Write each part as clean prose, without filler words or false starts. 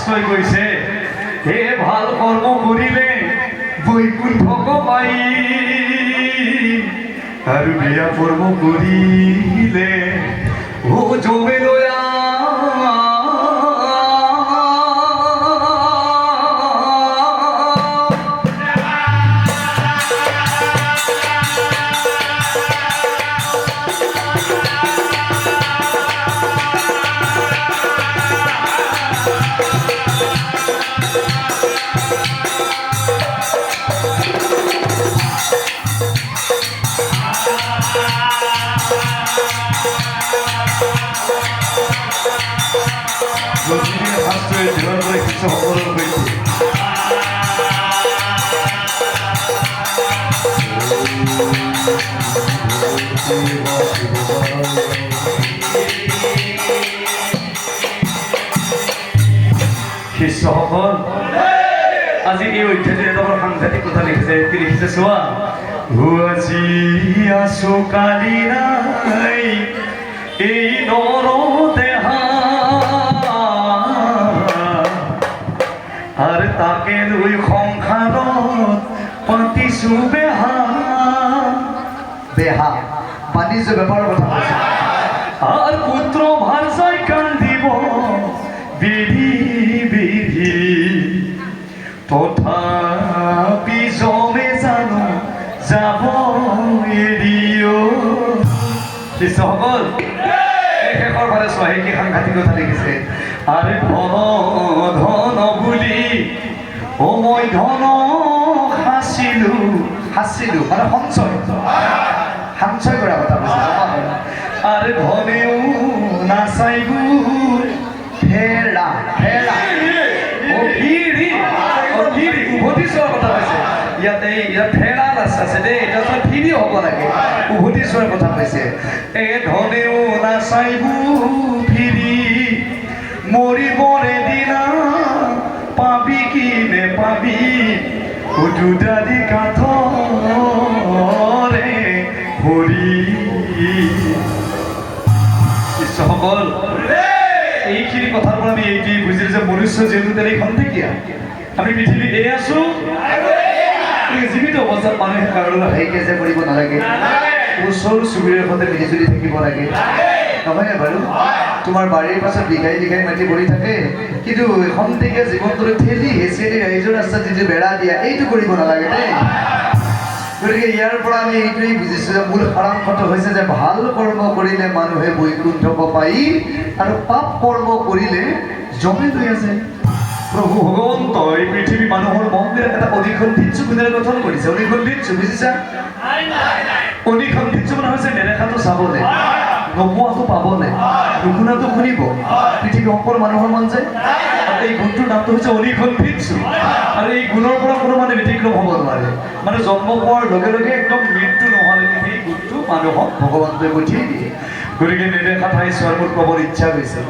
শাস্ত্ৰই কৈছে হে ভাল কৰ্ম কৰিলে বৈকুণ্ঠক পাই আৰু বেয়া কৰ্ম কৰিলে ও জমেলয়া লক্ষ্মীৰ শাস্ত্ৰই জীৱনলৈ কিছু সকলৰ গৈছে শিষ্যসকল আজি এই অধ্যায়ৰ এটা সাংঘাতিক কথা লিখিছে কি লিখিছে চোৱা আজি আছো কালি নাই এই নৰ দেহা আর তাকে লই সংসারত পাতিছো বেহা বেহা বাণিজ্য ব্যাপারের কথা বলছে আর পুত্র ভাষায় কান্দিব বিধি বিধি তথাপি জমে জানো যাব এৰিও শিষ্যসকল শেষৰ ফালে চোৱা কি সাংঘাতিক কথা লিখিছে আৰু ধন বুলি ও মই ধন হাসিলু মানে সঞ্চয় করা কথা বলছে আর ধনেও নাচাইবু ফেরা ফেরা ও ভিড়ি উভতি চোৱাৰ কথা কৈছে ইয়াতে ফেৰা আছে দেই এটা ভিড়ি হ'ব লাগে উভতি চোৱাৰ কথা কৈছে এ ধনেও নাচাইবু ভিড়ি মৰিবৰে দিনা পাবি কি নেপাবি উদুদালি কাঠৰে ভৰি শিষ্যসকল এইখিনি কথাৰ পৰা আমি এইটোৱেই বুজিলোঁ যে মনুষ্য যিহেতু তেনেই খন্তেকীয়া আমি পৃথিৱীত এয়ে আছো জীৱিত অৱস্থাত মানুহে কাৰোলৈ হেৰিকে যে কৰিব নালাগে ওচৰ চুবুৰীয়াৰ সৈতে মিলিজুলি থাকিব লাগে নহয়নে বাৰু তোমাৰ বাৰীৰ পাছত বিঘাই বিঘাই মাটি পৰি থাকে কিন্তু খন্তেকীয়া জীৱনটোলৈ ঠেলি হেঁচিয়ালি ৰাইজৰ ৰাস্তাত যিটো বেৰা দিয়া এইটো কৰিব নালাগে দেই গতিকে ইয়াৰ পৰা আমি এইটোৱেই বুজিছোঁ যে মূল সাৰাংশটো হৈছে যে ভাল কৰ্ম কৰিলে মানুহে বৈকুণ্ঠক পাই আৰু পাপ কৰ্ম কৰিলে জমে লৈ আছে প্ৰভু ভগৱন্ত এই পৃথিৱী মানুহৰ মন্দিৰত এটা অধিখন ধিৎসু কোনেৰে গঠন কৰিছে অধিখন ধিৎসু বুজিছা অধিখন ধিৎসু মানে হৈছে নেদেখাটো চাবলৈ নোপোৱাটো পাবলৈ নুশুনাটো শুনিব পৃথিৱী সকলো মানুহৰ মন যায় আৰু এই গুণটোৰ নামটো হৈছে অধিখন ধিৎসু আৰু এই গুণৰ পৰা কোনো মানে ব্যতিক্ৰম হ'ব নোৱাৰে মানে জন্ম পোৱাৰ লগে লগে একদম মৃত্যু নোহোৱালৈকে সেই গুণটো মানুহক ভগৱন্তই পঠিয়াই দিয়ে গতিকে নেদেখা ঠাই চোৱাৰ মোৰ ক'বৰ ইচ্ছা গৈছে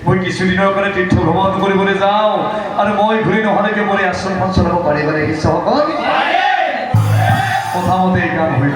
মই কিছুদিনৰ কাৰণে তীৰ্থ ভ্ৰমণ কৰিবলৈ যাওঁ আৰু মই ঘূৰি নহালৈকে মই আশ্ৰমখন চলাব পাৰিব লাগে শিষ্যসকল কথামতে এই কাম হৈ